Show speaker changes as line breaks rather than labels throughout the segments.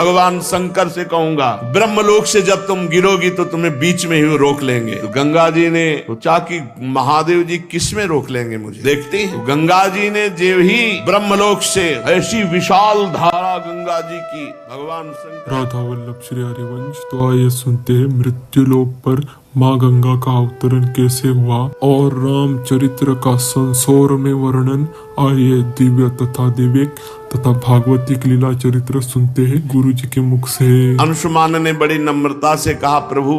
भगवान शंकर से कहूंगा, ब्रह्मलोक से जब तुम गिरोगी तो तुम्हें बीच में ही रोक लेंगे। तो गंगा जी ने सोचा कि महादेव जी किस में रोक लेंगे मुझे, देखते हैं। तो गंगा जी ने जो ही ब्रह्मलोक से ऐसी विशाल धारा गंगा जी की, भगवान शंकर
राधा वल्लभ श्री हरिवंश। तो आइए सुनते हैं मृत्यु लोक पर माँ गंगा का अवतरण कैसे हुआ और रामचरित्र का संसोर में वर्णन। आइए दिव्य तथा दिव्यक तथा भागवती की लीला चरित्र सुनते हैं गुरु जी के मुख से।
अंशुमान ने बड़ी नम्रता से कहा, प्रभु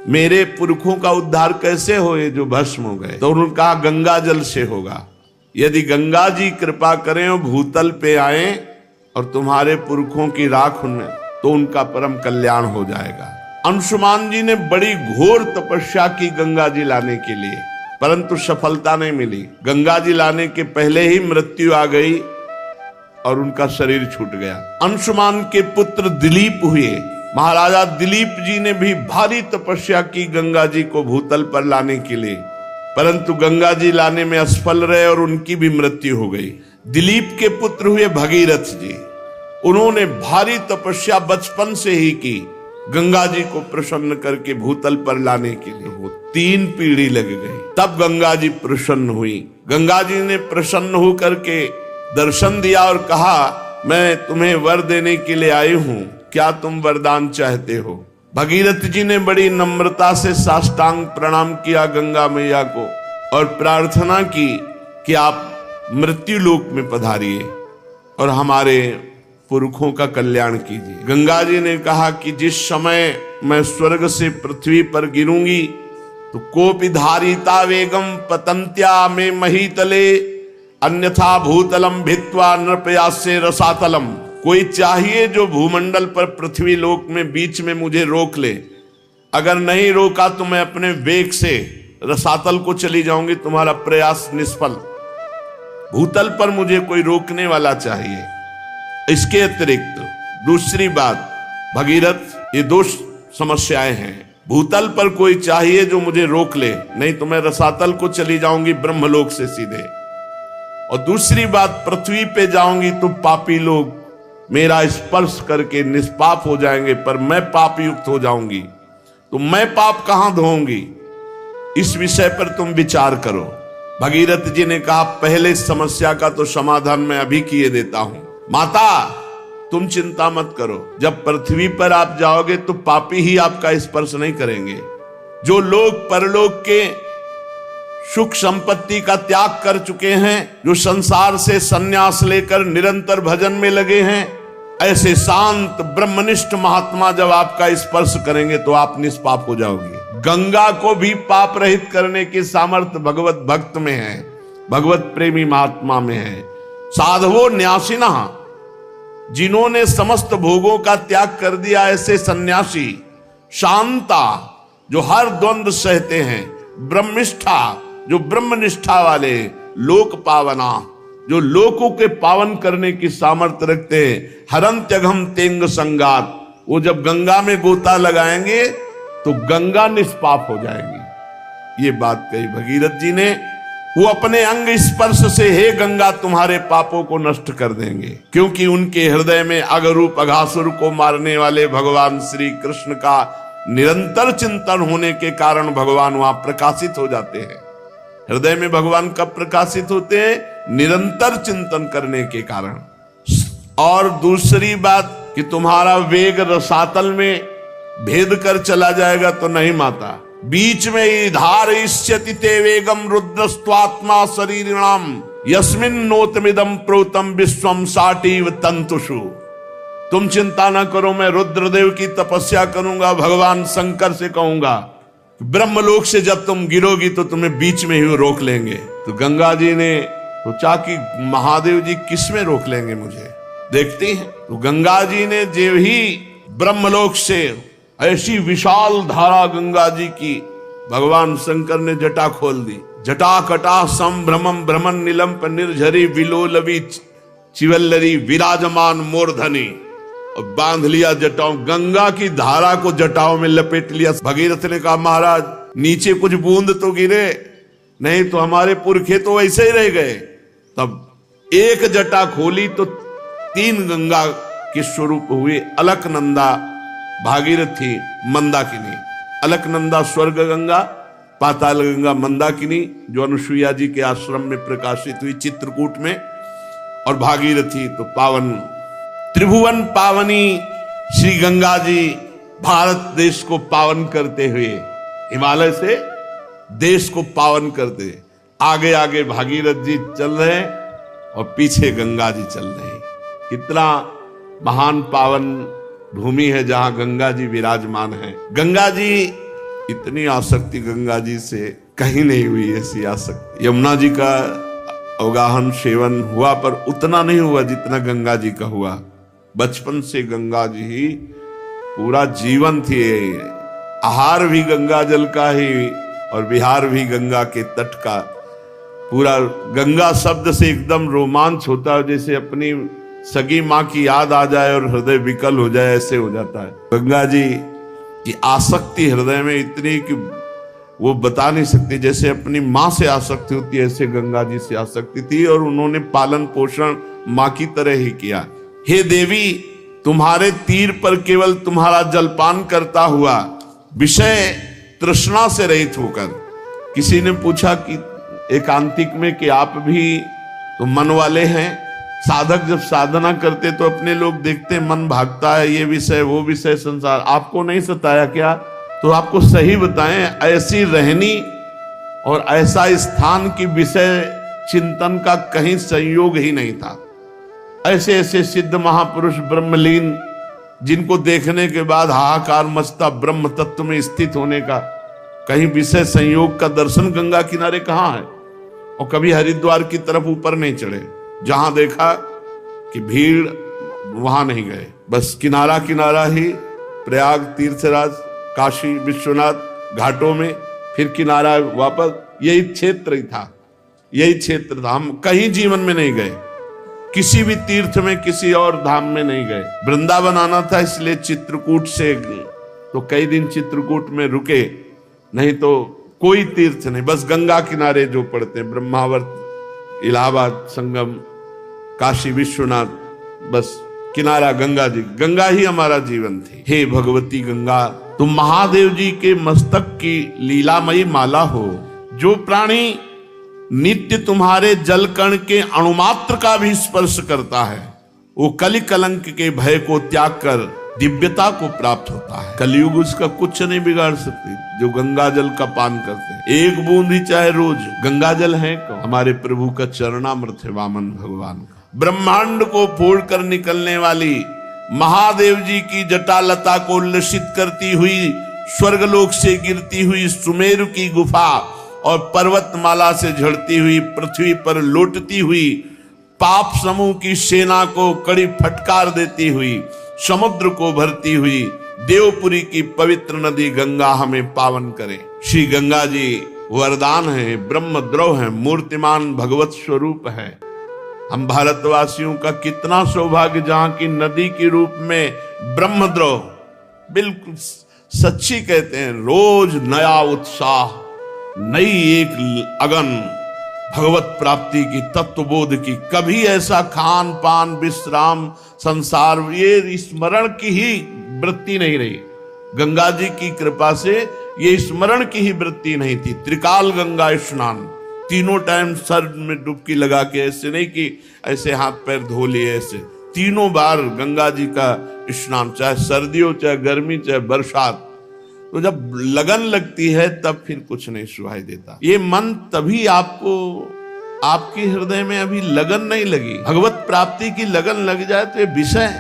मेरे पुरखों का उद्धार कैसे होए जो भस्म हो गए? तो उन्होंने कहा गंगा जल से होगा। यदि गंगा जी कृपा करें और भूतल पे आए और तुम्हारे पुरखों की राख उनमें, तो उनका परम कल्याण हो जाएगा। अंशुमान जी ने बड़ी घोर तपस्या की गंगा जी लाने के लिए, परंतु सफलता नहीं मिली। गंगा जी लाने के पहले ही मृत्यु आ गई और उनका शरीर छूट गया। अंशुमान के पुत्र दिलीप हुए। महाराजा दिलीप जी ने भी भारी तपस्या की गंगा जी को भूतल पर लाने के लिए, परंतु गंगा जी लाने में असफल रहे और उनकी भी मृत्यु हो गई। दिलीप के पुत्र हुए भगीरथ जी। उन्होंने भारी तपस्या बचपन से ही की गंगा जी को प्रसन्न करके भूतल पर लाने के लिए। वो 3 पीढ़ी लग गई, तब गंगा जी प्रसन्न हुई। गंगा जी ने प्रसन्न होकर के दर्शन दिया और कहा, मैं तुम्हें वर देने के लिए आई हूं, क्या तुम वरदान चाहते हो? भगीरथ जी ने बड़ी नम्रता से साष्टांग प्रणाम किया गंगा मैया को और प्रार्थना की कि आप मृत्यु लोक में पधारिए और हमारे पुरखों का कल्याण कीजिए। गंगा जी ने कहा कि जिस समय मैं स्वर्ग से पृथ्वी पर गिरूंगी तो कोपि धारिता वेगम पतंत्या में महीतले अन्यथा भूतलम भित्वा नृपयासे रसातलम। कोई चाहिए जो भूमंडल पर पृथ्वी लोक में बीच में मुझे रोक ले। अगर नहीं रोका तो मैं अपने वेग से रसातल को चली जाऊंगी, तुम्हारा प्रयास निष्फल। भूतल पर मुझे कोई रोकने वाला चाहिए। इसके अतिरिक्त दूसरी बात, भगीरथ ये 2 समस्याएं हैं। भूतल पर कोई चाहिए जो मुझे रोक ले, नहीं तो मैं रसातल को चली जाऊंगी ब्रह्मलोक से सीधे। और दूसरी बात, पृथ्वी पे जाऊंगी तो पापी लोग मेरा स्पर्श करके निष्पाप हो जाएंगे, पर मैं पाप युक्त हो जाऊंगी, तो मैं पाप कहां धोऊंगी? इस विषय पर तुम विचार करो। भगीरथ जी ने कहा, पहले समस्या का तो समाधान मैं अभी किए देता हूं। माता तुम चिंता मत करो, जब पृथ्वी पर आप जाओगे तो पापी ही आपका स्पर्श नहीं करेंगे। जो लोग परलोक के सुख संपत्ति का त्याग कर चुके हैं, जो संसार से संन्यास लेकर निरंतर भजन में लगे हैं, ऐसे शांत ब्रह्मनिष्ठ महात्मा जब आपका स्पर्श करेंगे तो आप निष्पाप हो जाओगे। गंगा को भी पाप रहित करने की सामर्थ्य भगवत भक्त में है, भगवत प्रेमी महात्मा में है। साधवो न्यासिना, जिन्होंने समस्त भोगों का त्याग कर दिया, ऐसे सन्यासी। शांता, जो हर द्वंद्व सहते हैं। ब्रह्मिष्ठा, जो ब्रह्मनिष्ठा वाले। लोक पावना, जो लोकों के पावन करने की सामर्थ्य रखते हैं। हरंत्यघम तेंग संगात, वो जब गंगा में गोता लगाएंगे तो गंगा निष्पाप हो जाएगी। ये बात कही भगीरथ जी ने। वो अपने अंग स्पर्श से, हे गंगा तुम्हारे पापों को नष्ट कर देंगे, क्योंकि उनके हृदय में अगरूप अघासुर को मारने वाले भगवान श्री कृष्ण का निरंतर चिंतन होने के कारण भगवान वहां प्रकाशित हो जाते हैं। हृदय में भगवान कब प्रकाशित होते हैं? निरंतर चिंतन करने के कारण। और दूसरी बात कि तुम्हारा वेग रसातल में भेद कर चला जाएगा तो नहीं माता, बीच में ही धारयिष्यति ते वेगम रुद्रस्त्वात्मा शरीरिणाम यस्मिन् नोतमिदं प्रोतम विश्वम साटीव तंतुषु। तुम चिंता ना करो, मैं रुद्रदेव की तपस्या करूंगा, भगवान शंकर से कहूंगा ब्रह्मलोक से जब तुम गिरोगी तो तुम्हें बीच में ही रोक लेंगे। तो गंगा जी ने सोचा कि महादेव जी किस में रोक लेंगे मुझे, देखते हैं। तो गंगा जी ने जो ही ब्रह्मलोक से ऐसी विशाल धारा गंगा जी की, भगवान शंकर ने जटा खोल दी। जटा कटा संभ्रमम भ्रमण निलंप निर्झरी विलोलवी चिवल्लरी विराजमान मूर्धनी, और बांध लिया जटाओं। गंगा की धारा को जटाओं में लपेट लिया। भगीरथ ने कहा, महाराज नीचे कुछ बूंद तो गिरे, नहीं तो हमारे पुरखे तो वैसे ही रह गए। तब एक जटा खोली तो 3 गंगा के स्वरूप हुए अलकनंदा, भागीरथी, मंदाकिनी। अलकनंदा स्वर्ग गंगा, पाताल गंगा मंदाकिनी जो अनुसुईया जी के आश्रम में प्रकाशित हुई चित्रकूट में, और भागीरथी तो पावन, त्रिभुवन पावनी श्री गंगा जी भारत देश को पावन करते हुए, हिमालय से देश को पावन करते, आगे आगे भागीरथ जी चल रहे हैं और पीछे गंगा जी चल रहे हैं। कितना महान पावन भूमि है जहां गंगा जी विराजमान है। गंगा जी, इतनी आसक्ति गंगा जी से कहीं नहीं हुई ऐसी आसक्ति। यमुना जी का अवगाहन सेवन हुआ पर उतना नहीं हुआ जितना गंगा जी का हुआ। बचपन से गंगा जी ही पूरा जीवन थी। आहार भी गंगा जल का ही और विहार भी गंगा के तट का। पूरा गंगा शब्द से एकदम रोमांच होता है, जैसे अपनी सगी माँ की याद आ जाए और हृदय विकल हो जाए, ऐसे हो जाता है। गंगा जी की आसक्ति हृदय में इतनी कि वो बता नहीं सकती। जैसे अपनी माँ से आसक्ति होती है, ऐसे गंगा जी से आसक्ति थी और उन्होंने पालन पोषण माँ की तरह ही किया। हे देवी, तुम्हारे तीर पर केवल तुम्हारा जलपान करता हुआ, विषय तृष्णा से रहित होकर। किसी ने पूछा कि एकांतिक में कि आप भी तो मन वाले हैं, साधक जब साधना करते तो अपने लोग देखते मन भागता है, ये विषय वो विषय संसार, आपको नहीं सताया क्या? तो आपको सही बताएं, ऐसी रहनी और ऐसा स्थान की विषय चिंतन का कहीं संयोग ही नहीं था। ऐसे ऐसे सिद्ध महापुरुष ब्रह्मलीन, जिनको देखने के बाद हाहाकार मचता ब्रह्म तत्व में स्थित होने का, कहीं विषय संयोग का दर्शन गंगा किनारे कहाँ है? और कभी हरिद्वार की तरफ ऊपर नहीं चढ़े, जहां देखा कि भीड़ वहां नहीं गए, बस किनारा किनारा ही, प्रयाग, तीर्थराज, काशी विश्वनाथ घाटों में, फिर किनारा वापस, यही क्षेत्र ही था, यही क्षेत्र था। हम कहीं जीवन में नहीं गए, किसी भी तीर्थ में, किसी और धाम में नहीं गए। वृंदावन आना था इसलिए चित्रकूट से तो कई दिन चित्रकूट में रुके, नहीं तो कोई तीर्थ नहीं, बस गंगा किनारे जो पड़ते हैं, ब्रह्मावर्त, इलाहाबाद संगम, काशी विश्वनाथ, बस किनारा गंगा जी। गंगा ही हमारा जीवन थी। हे भगवती गंगा, तुम महादेव जी के मस्तक की लीलामयी माला हो। जो प्राणी नित्य तुम्हारे जल कण के अणुमात्र का भी स्पर्श करता है, वो कलि कलंक के भय को त्याग कर दिव्यता को प्राप्त होता है। कलयुग उसका कुछ नहीं बिगाड़ सकती, जो गंगा जल का पान करते हैं। एक बूंद ही चाहे रोज, गंगा जल है कौन? हमारे प्रभु का चरणामृत है, वामन भगवान का। ब्रह्मांड को फोड़कर निकलने वाली महादेव जी की जटालता को उल्लसित करती हुई, स्वर्गलोक से गिरती हुई सुमेरु की गुफा और पर्वतमाला से झड़ती हुई पृथ्वी पर लौटती हुई पाप समूह की सेना को कड़ी फटकार देती हुई, समुद्र को भरती हुई देवपुरी की पवित्र नदी गंगा हमें पावन करे। श्री गंगा जी वरदान है, ब्रह्मद्रव है, मूर्तिमान भगवत स्वरूप है। हम भारतवासियों का कितना सौभाग्य जहां की नदी के रूप में ब्रह्मद्रव, बिल्कुल सच्ची कहते हैं, रोज नया उत्साह, नई एक अगन भगवत प्राप्ति की, तत्वबोध की। कभी ऐसा खान पान विश्राम संसार ये स्मरण की ही वृत्ति नहीं रही। गंगा जी की कृपा से ये स्मरण की ही वृत्ति नहीं थी। त्रिकाल गंगा स्नान, तीनों टाइम सर में डुबकी लगा के, ऐसे नहीं कि ऐसे हाथ पैर धो लिए, ऐसे तीनों बार गंगा जी का स्नान, चाहे सर्दी हो, चाहे गर्मी, चाहे बरसात। तो जब लगन लगती है तब फिर कुछ नहीं सुनाई देता। ये मन तभी आपको, आपके हृदय में अभी लगन नहीं लगी, भगवत प्राप्ति की लगन लग जाए तो ये विषय,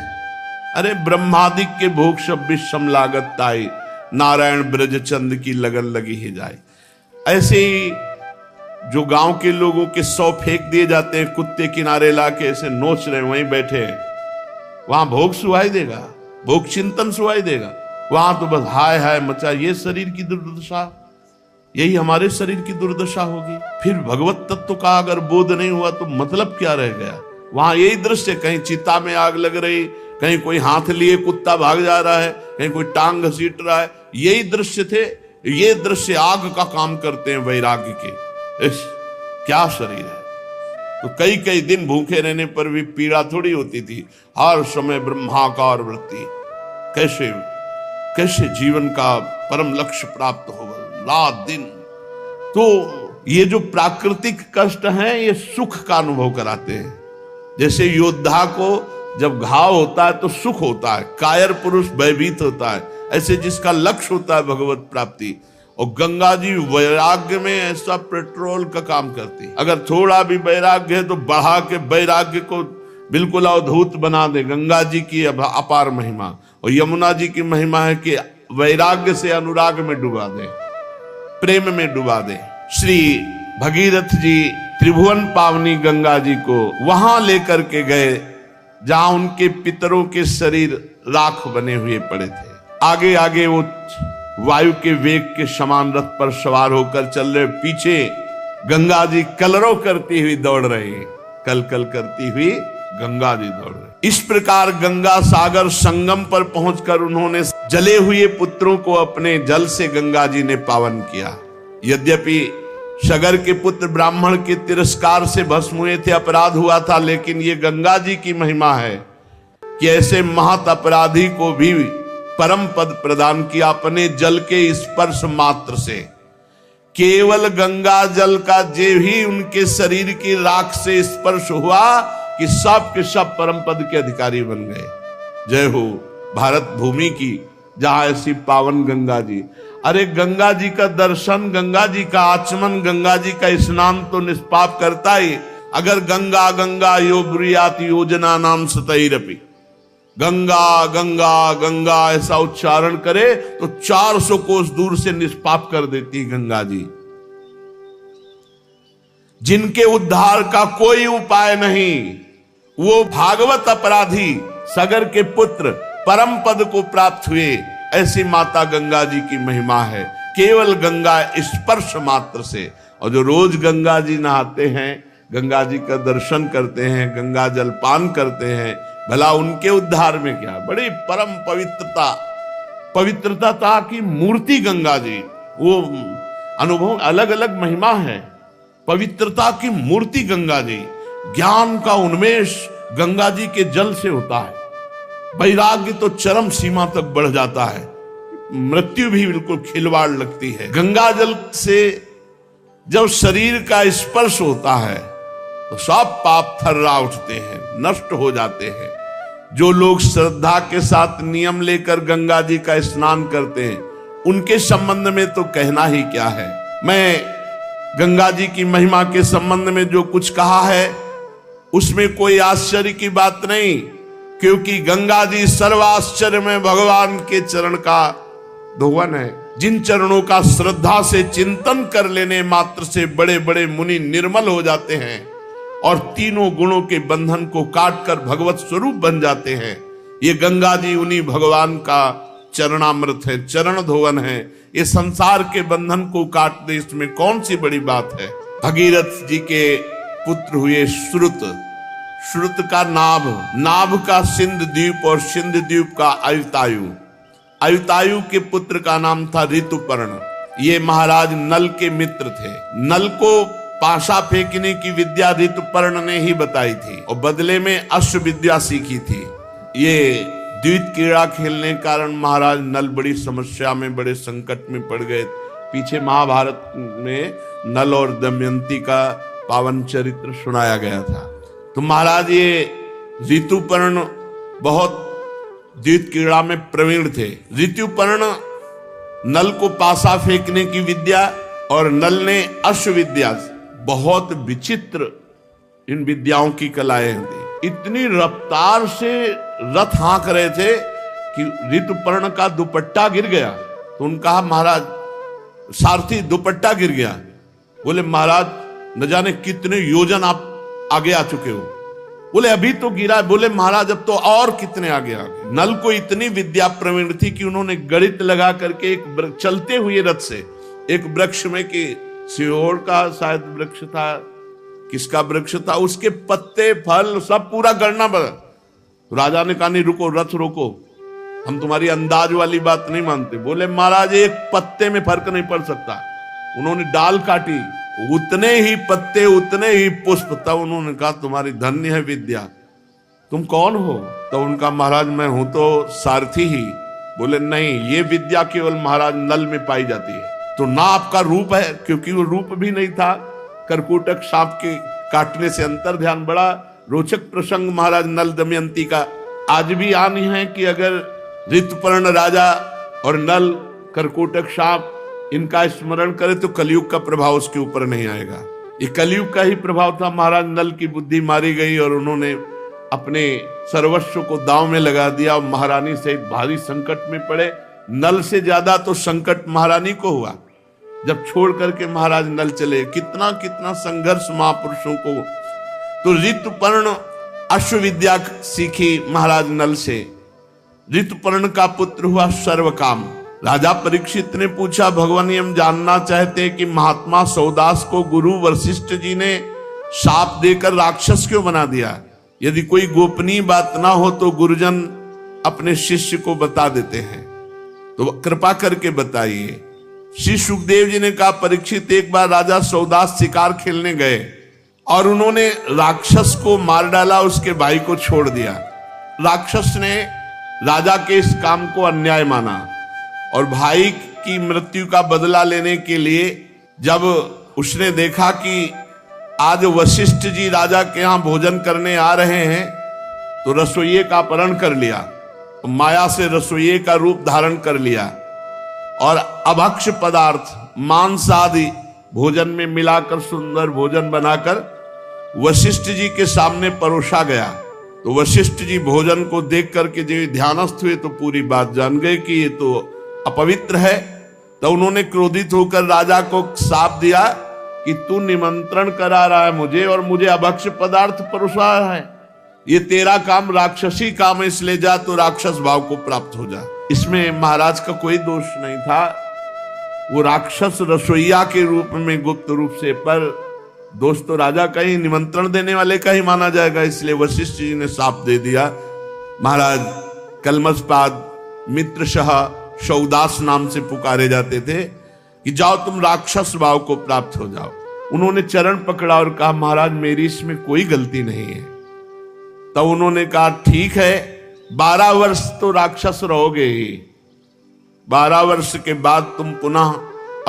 अरे ब्रह्मादिक के भोग सब विषम लागत ताई, नारायण ब्रज चंद की लगन लगी ही जाए। ऐसे ही जो गांव के लोगों के 100 फेंक दिए जाते हैं, कुत्ते किनारे लाके ऐसे नोच रहे, वहीं बैठे हैं, वहां भोग सुहाई देगा, भोग चिंतन सुहाई देगा? वहां तो बस हाय हाय मचा। ये शरीर की दुर्दशा, यही हमारे शरीर की दुर्दशा होगी। फिर भगवत तत्व का अगर बोध नहीं हुआ तो मतलब क्या रह गया? वहां यही दृश्य, कहीं चिता में आग लग रही, कहीं कोई हाथ लिए कुत्ता भाग जा रहा है, कहीं कोई टांग घसीट रहा है, यही दृश्य थे। ये दृश्य आग का काम करते हैं वैराग्य के। क्या शरीर है, तो कई कई दिन भूखे रहने पर भी पीड़ा थोड़ी होती थी, हर समय ब्रह्माकार वृत्ति। कैसे कैसे जीवन का परम लक्ष्य प्राप्त होगा, रात दिन। तो ये जो प्राकृतिक कष्ट हैं ये सुख का अनुभव कराते हैं। जैसे योद्धा को जब घाव होता है तो सुख होता है, कायर पुरुष भयभीत होता है, ऐसे जिसका लक्ष्य होता है भगवत प्राप्ति। और गंगा जी वैराग्य में ऐसा पेट्रोल का काम करती है। अगर थोड़ा भी वैराग्य है तो बढ़ा के वैराग्य को बिल्कुल अवधूत बना दे। गंगा जी की अपार महिमा, और यमुना जी की महिमा है कि वैराग्य से अनुराग में डुबा दे, प्रेम में डुबा दे। श्री भगीरथ जी त्रिभुवन पावनी गंगा जी को वहां लेकर के गए जहां उनके पितरों के शरीर राख बने हुए पड़े थे। आगे आगे वो वायु के वेग के समान रथ पर सवार होकर चल रहे, पीछे गंगा जी कलरव करती हुई दौड़ रही, कल कल करती हुई गंगा जी दौड़ रही। इस प्रकार गंगा सागर संगम पर पहुंचकर उन्होंने जले हुए पुत्रों को अपने जल से गंगा जी ने पावन किया। यद्यपि सगर के पुत्र ब्राह्मण के तिरस्कार से भस्म हुए थे, अपराध हुआ था, लेकिन ये गंगा जी की महिमा है कि ऐसे महत अपराधी को भी परम पद प्रदान किया अपने जल के स्पर्श मात्र से। केवल गंगा जल का जे भी उनके शरीर की राख से स्पर्श हुआ कि सब के सब परम पद के अधिकारी बन गए। जय हो भारत भूमि की, जहां ऐसी पावन गंगा जी। अरे गंगा जी का दर्शन, गंगा जी का आचमन, गंगा जी का स्नान तो निष्पाप करता ही। अगर गंगा गंगा यो ब्रुयात योजना नाम सतैरपि, गंगा गंगा गंगा ऐसा उच्चारण करे तो 400 कोस दूर से निष्पाप कर देती गंगा जी। जिनके उद्धार का कोई उपाय नहीं, वो भागवत अपराधी सगर के पुत्र परम पद को प्राप्त हुए, ऐसी माता गंगा जी की महिमा है। केवल गंगा स्पर्श मात्र से। और जो रोज गंगा जी नहाते हैं, गंगा जी का दर्शन करते हैं, गंगा जल पान करते हैं, भला उनके उद्धार में क्या। बड़ी परम पवित्रता की मूर्ति गंगा जी, वो अनुभव अलग अलग महिमा है। पवित्रता की मूर्ति गंगा जी, ज्ञान का उन्मेष गंगा जी के जल से होता है। वैराग्य तो चरम सीमा तक बढ़ जाता है, मृत्यु भी बिल्कुल खिलवाड़ लगती है। गंगा जल से जब शरीर का स्पर्श होता है तो सब पाप थर्रा उठते हैं, नष्ट हो जाते हैं। जो लोग श्रद्धा के साथ नियम लेकर गंगा जी का स्नान करते हैं, उनके संबंध में तो कहना ही क्या है। मैं गंगा जी की महिमा के संबंध में जो कुछ कहा है उसमें कोई आश्चर्य की बात नहीं, क्योंकि गंगा जी सर्वाश्चर्य में भगवान के चरण का धोवन है। जिन चरणों का श्रद्धा से चिंतन कर लेने मात्र से बड़े बड़े मुनि निर्मल हो जाते हैं और तीनों गुणों के बंधन को काटकर भगवत स्वरूप बन जाते हैं। ये गंगा जी उन्हीं भगवान का चरणामृत है, चरण धोवन है। ये संसार के बंधन को काट दे, इसमें कौन सी बड़ी बात है। भगीरथ जी के पुत्र हुए श्रुत, श्रुत का नाभ, नाभ का सिंध द्वीप और सिंध द्वीप का अयुतायु, अयुतायु के पुत्र का नाम था ऋतुपर्ण। ये महाराज नल के मित्र थे। नल को पाशा फेंकने की विद्या ऋतुपर्ण ने ही बताई थी और बदले में अश्व विद्या सीखी थी। ये द्वित क्रीड़ा खेलने के कारण महाराज नल बड़ी समस्या में, बड़े संकट में पड़ गए। पीछे महाभारत में नल और दमयंती का पावन चरित्र सुनाया गया था। तो महाराज ये ऋतुपर्ण बहुत द्वित क्रीड़ा में प्रवीण थे। ऋतुपर्ण नल को पासा फेंकने की विद्या और नल ने अश्व विद्या, बहुत विचित्र इन विद्याओं की कलाएं थी। इतनी रफ्तार से रथ हाँक रहे थे कि ऋतुपर्ण का दुपट्टा गिर गया। तो उन्होंने कहा महाराज, सारथी दुपट्टा गिर गया। बोले महाराज न जाने कितने योजन आप आगे आ चुके हो। बोले अभी तो गिरा। बोले महाराज अब तो और कितने आगे आ गए। नल को इतनी विद्या प्रवीण थी कि उन्होंने गणित लगा करके एक चलते हुए रथ से एक वृक्ष में, कि सिहोर का शायद वृक्ष था, किसका वृक्ष था, उसके पत्ते फल सब पूरा गणना बदल। राजा ने कहा नहीं रुको, रथ रोको, हम तुम्हारी अंदाज वाली बात नहीं मानते। बोले महाराज एक पत्ते में फर्क नहीं पड़ सकता। उन्होंने डाल काटी, उतने ही पत्ते उतने ही पुष्प। तब उन्होंने कहा तुम्हारी धन्य है विद्या, तुम कौन हो? तो उनका महाराज मैं हूं तो सारथी ही। बोले नहीं, ये विद्या केवल महाराज नल में पाई जाती है। तो ना आपका रूप है, क्योंकि वो रूप भी नहीं था, करकोटक सांप के काटने से अंतर ध्यान। बड़ा रोचक प्रसंग महाराज नल दमयंती का आज भी आन है कि अगर ऋतुपर्ण राजा और नल करकोटक सांप इनका स्मरण करे तो कलयुग का प्रभाव उसके ऊपर नहीं आएगा। ये कलयुग का ही प्रभाव था। महाराज नल की बुद्धि मारी गई और उन्होंने अपने सर्वस्व को दांव में लगा दिया और महारानी से भारी संकट में पड़े। नल से ज्यादा तो संकट महारानी को हुआ जब छोड़ करके महाराज नल चले। कितना कितना संघर्ष महापुरुषों को। तो ऋतुपर्ण अश्वविद्या सीखी महाराज नल से। ऋतुपर्ण का पुत्र हुआ सर्वकाम। राजा परीक्षित ने पूछा, भगवान हम जानना चाहते हैं कि महात्मा सौदास को गुरु वशिष्ठ जी ने शाप देकर राक्षस क्यों बना दिया? यदि कोई गोपनीय बात ना हो तो गुरुजन अपने शिष्य को बता देते हैं, तो कृपा करके बताइए। श्री सुखदेव जी ने कहा, परीक्षित एक बार राजा सौदास शिकार खेलने गए और उन्होंने राक्षस को मार डाला, उसके भाई को छोड़ दिया। राक्षस ने राजा के इस काम को अन्याय माना और भाई की मृत्यु का बदला लेने के लिए जब उसने देखा कि आज वशिष्ठ जी राजा के यहाँ भोजन करने आ रहे हैं, तो रसोइये का अपहरण कर लिया, तो माया से रसोइये का रूप धारण कर लिया और अभक्ष पदार्थ मांस आदि भोजन में मिलाकर सुंदर भोजन बनाकर वशिष्ठ जी के सामने परोसा गया। तो वशिष्ठ जी भोजन को देख करके जब ध्यानस्थ हुए तो पूरी बात जान गए कि ये तो अपवित्र है। तो उन्होंने क्रोधित होकर राजा को शाप दिया कि तू निमंत्रण करा रहा है मुझे और मुझे अभक्ष पदार्थ परोसा रहा है, ये तेरा काम राक्षसी काम है, इसलिए जा तो राक्षस भाव को प्राप्त हो जा। इसमें महाराज का कोई दोष नहीं था, वो राक्षस रसोइया के रूप में गुप्त रूप से, पर दोष तो राजा का ही, निमंत्रण देने वाले का ही माना जाएगा। इसलिए वशिष्ठ जी ने शाप दे दिया। महाराज कलमसपाद मित्रशह सौदास नाम से पुकारे जाते थे कि जाओ तुम राक्षस भाव को प्राप्त हो जाओ। उन्होंने चरण पकड़ा और कहा, महाराज मेरी इसमें कोई गलती नहीं है। तब उन्होंने कहा ठीक है, 12 वर्ष तो राक्षस रहोगे ही, 12 वर्ष के बाद तुम पुनः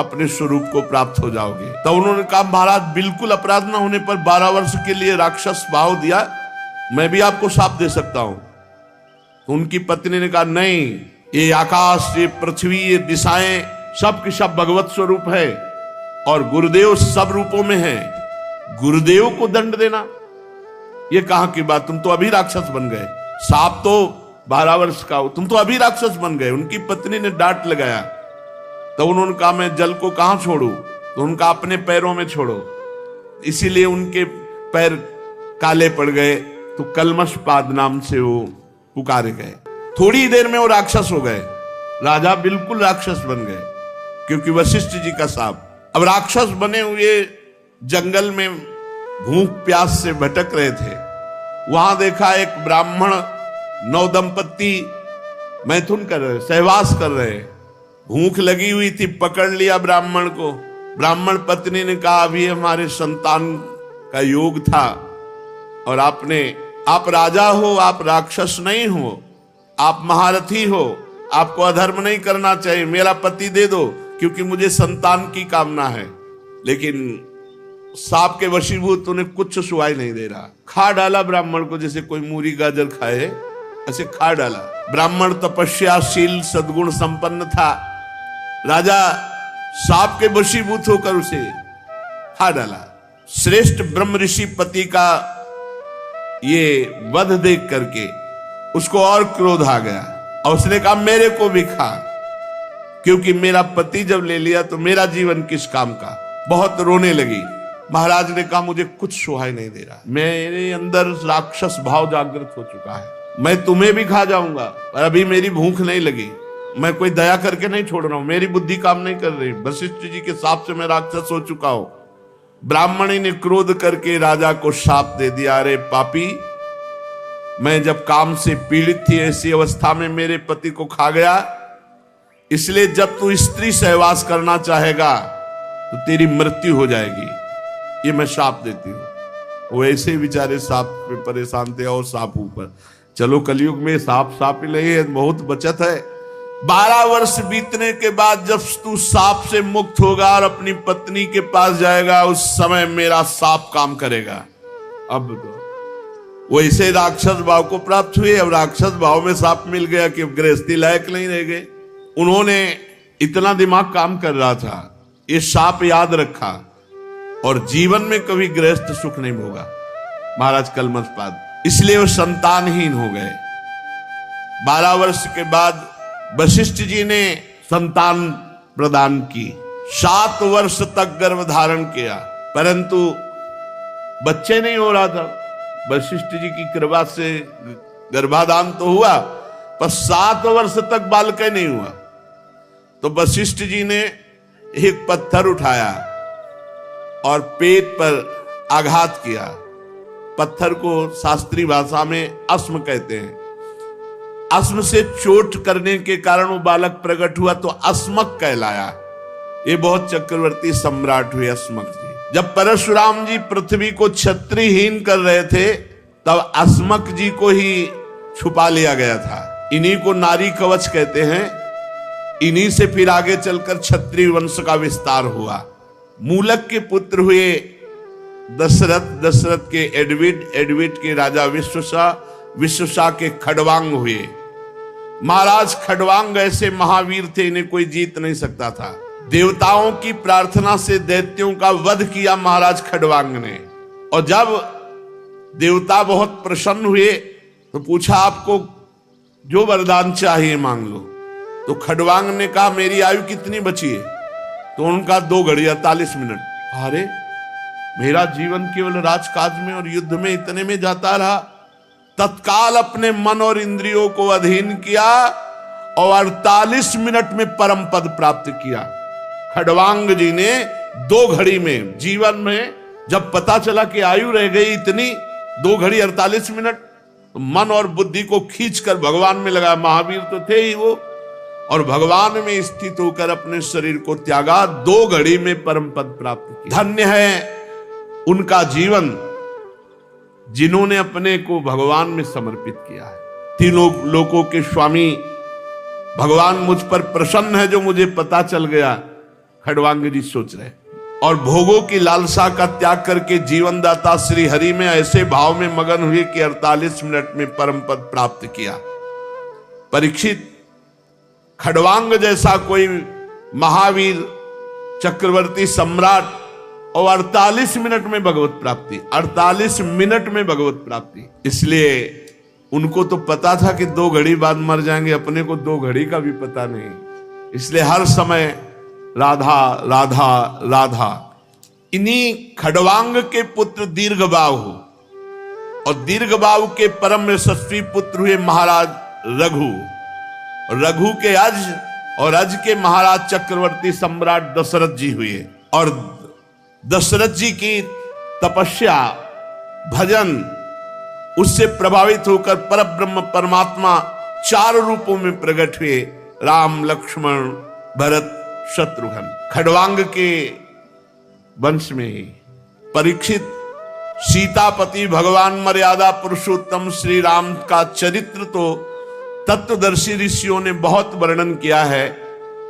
अपने स्वरूप को प्राप्त हो जाओगे। तब उन्होंने कहा, महाराज बिल्कुल अपराध न होने पर 12 वर्ष के लिए राक्षस भाव दिया, मैं भी आपको शाप दे सकता हूं। तो उनकी पत्नी ने कहा, नहीं, ये आकाश, ये पृथ्वी, ये दिशाएं सब के सब भगवत स्वरूप है और गुरुदेव सब रूपों में है, गुरुदेव को दंड देना ये कहां की बात? तुम तो अभी राक्षस बन गए, साप तो 12 वर्ष का हो, तुम तो अभी राक्षस बन गए। उनकी पत्नी ने डांट लगाया। तो उन्होंने कहा, मैं जल को कहां छोड़ू? तो उनका अपने पैरों में छोड़ो। इसीलिए उनके पैर काले पड़ गए, तो कलमशपाद नाम से वो पुकारे गए। थोड़ी देर में वो राक्षस हो गए, राजा बिल्कुल राक्षस बन गए क्योंकि वशिष्ठ जी का शाप। अब राक्षस बने हुए जंगल में भूख प्यास से भटक रहे थे। वहां देखा एक ब्राह्मण 9 दंपत्ति मैथुन कर रहे, सहवास कर रहे। भूख लगी हुई थी, पकड़ लिया ब्राह्मण को। ब्राह्मण पत्नी ने कहा, अभी हमारे संतान का योग था और आप राजा हो, आप राक्षस नहीं हो, आप महारथी हो, आपको अधर्म नहीं करना चाहिए, मेरा पति दे दो क्योंकि मुझे संतान की कामना है। लेकिन सांप के वशीभूत उन्हें कुछ सुहाई नहीं दे रहा। खा डाला ब्राह्मण को, जैसे कोई मूरी गाजर खाए ऐसे खा डाला। ब्राह्मण तपस्याशील सद्गुण संपन्न था, राजा सांप के वशीभूत होकर उसे खा डाला। श्रेष्ठ ब्रह्म ऋषि पति का ये वध देख करके उसको और क्रोध आ गया और उसने कहा, मेरे को भी खा, क्योंकि मेरा पति जब ले लिया तो मेरा जीवन किस काम का। बहुत रोने लगी। महाराज ने कहा, मुझे कुछ सुहाई नहीं दे रहा, मेरे अंदर राक्षस भाव जागृत हो चुका है, मैं तुम्हें भी खा जाऊंगा, पर अभी मेरी भूख नहीं लगी, मैं कोई दया करके नहीं छोड़ रहा हूं, मेरी बुद्धि काम नहीं कर रही। वशिष्ठ जी के शाप से मैं राक्षस हो चुका हूं। ब्राह्मणी ने क्रोध करके राजा को शाप दे दिया, अरे पापी, मैं जब काम से पीड़ित थी ऐसी अवस्था में मेरे पति को खा गया, इसलिए जब तू स्त्री सहवास करना चाहेगा तो तेरी मृत्यु हो जाएगी। ये मैं शाप देती हूँ। वो ऐसे ही बेचारे सांप पे परेशान थे और सांप ऊपर। चलो कलयुग में सांप ही नहीं है, बहुत बचत है। 12 वर्ष बीतने के बाद जब तू सांप से मुक्त होगा और अपनी पत्नी के पास जाएगा, उस समय मेरा सांप काम करेगा। अब तो वैसे राक्षस भाव को प्राप्त हुए। अब राक्षस भाव में सांप मिल गया कि गृहस्थी लायक नहीं रह गए। उन्होंने इतना दिमाग काम कर रहा था, ये सांप याद रखा और जीवन में कभी गृहस्थ सुख नहीं होगा महाराज कलमशपाद, इसलिए वो संतानहीन हो गए। 12 वर्ष के बाद वशिष्ठ जी ने संतान प्रदान की। 7 वर्ष तक गर्भ धारण किया, परंतु बच्चे नहीं हो रहा था। वशिष्ठ जी की कृपा से गर्भाधान तो हुआ, पर 7 वर्ष तक बालक नहीं हुआ। तो वशिष्ठ जी ने एक पत्थर उठाया और पेट पर आघात किया। पत्थर को शास्त्रीय भाषा में अस्म कहते हैं। अस्म से चोट करने के कारण वो बालक प्रकट हुआ तो अस्मक कहलाया। ये बहुत चक्रवर्ती सम्राट हुए अस्मक जी। जब परशुराम जी पृथ्वी को क्षत्रियहीन कर रहे थे, तब अस्मक जी को ही छुपा लिया गया था। इन्हीं को नारी कवच कहते हैं। इन्हीं से फिर आगे चलकर क्षत्रिय वंश का विस्तार हुआ। मूलक के पुत्र हुए दशरथ, दशरथ के एडविड, एडविड के राजा विश्वसा, विश्वसा के खडवांग हुए। महाराज खडवांग ऐसे महावीर थे, इन्हें कोई जीत नहीं सकता था। देवताओं की प्रार्थना से दैत्यों का वध किया महाराज खडवांग ने। और जब देवता बहुत प्रसन्न हुए तो पूछा, आपको जो वरदान चाहिए मांग लो। तो खडवांग ने कहा, मेरी आयु कितनी बची है? तो उनका 2 घड़ी 48 मिनट। अरे मेरा जीवन केवल राजकाज में और युद्ध में इतने में जाता रहा। तत्काल अपने मन और इंद्रियों को अधीन किया और 48 मिनट में परम पद प्राप्त किया। खडवांग जी ने 2 घड़ी में, जीवन में जब पता चला कि आयु रह गई इतनी, 2 घड़ी 48 मिनट, तो मन और बुद्धि को खींचकर भगवान में लगा। महावीर तो थे ही वो, और भगवान में स्थित होकर अपने शरीर को त्यागा। 2 घड़ी में परम पद प्राप्त किया। धन्य है उनका जीवन जिन्होंने अपने को भगवान में समर्पित किया है। तीनों लोकों के स्वामी भगवान मुझ पर प्रसन्न है जो मुझे पता चल गया, खडवांग जी सोच रहे। और भोगों की लालसा का त्याग करके जीवन दाता श्री हरि में ऐसे भाव में मगन हुए कि 48 मिनट में परम पद प्राप्त किया। परीक्षित, खडवांग जैसा कोई महावीर चक्रवर्ती सम्राट और 48 मिनट में भगवत प्राप्ति, 48 मिनट में भगवत प्राप्ति। इसलिए उनको तो पता था कि 2 घड़ी बाद मर जाएंगे, अपने को 2 घड़ी का भी पता नहीं। इसलिए हर समय राधा राधा राधा। इन्हीं खडवांग के पुत्र दीर्घबाहु, और दीर्घबाहु के परम यशस्वी पुत्र हुए महाराज रघु, रघु के अज, और अज के महाराज चक्रवर्ती सम्राट दशरथ जी हुए। और दशरथ जी की तपस्या, भजन, उससे प्रभावित होकर परब्रह्म परमात्मा 4 रूपों में प्रकट हुए। राम, लक्ष्मण, भरत, शत्रुघ्न। खडवांग के वंश में ही परीक्षित, सीतापति भगवान मर्यादा पुरुषोत्तम श्री राम का चरित्र तो तत्वदर्शी ऋषियों ने बहुत वर्णन किया है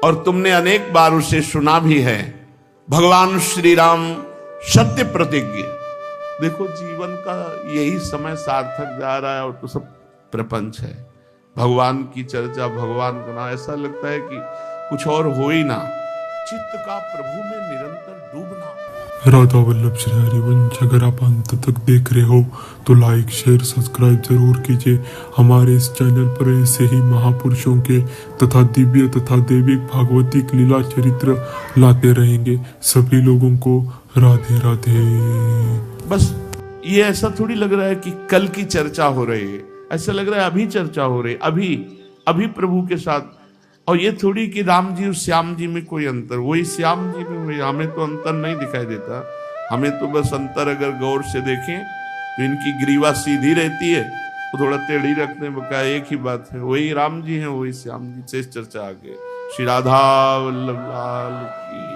और तुमने अनेक बार उसे सुना भी है। भगवान श्री राम सत्य प्रतिज्ञ। देखो जीवन का यही समय सार्थक जा रहा है और तो सब प्रपंच है। भगवान की चर्चा, भगवान का नाम, ऐसा लगता है कि कुछ और हो ही ना। चित्त का प्रभु में निरंतर डूबना।
राधा वल्लभ श्री हरिवंश अगर आप अंत तक देख रहे हो तो लाइक, शेयर, सब्सक्राइब जरूर कीजिए। हमारे इस चैनल पर ऐसे ही महापुरुषों के तथा दिव्य तथा दैविक भागवतिक लीला चरित्र लाते रहेंगे। सभी लोगों को राधे राधे।
बस ये ऐसा थोड़ी लग रहा है कि कल की चर्चा हो रही है, ऐसा लग रहा है अभी चर्चा हो रही है, अभी प्रभु के साथ। और ये थोड़ी कि राम जी और श्याम जी में कोई अंतर, वही श्याम जी में वही। हमें तो अंतर नहीं दिखाई देता। हमें तो बस अंतर अगर गौर से देखें तो इनकी ग्रीवा सीधी रहती है, तो थोड़ा टेढ़ी रखने बका एक ही बात है। वही राम जी हैं, वही श्याम जी। से चर्चा आगे। श्री राधा वल्लभ लाल की।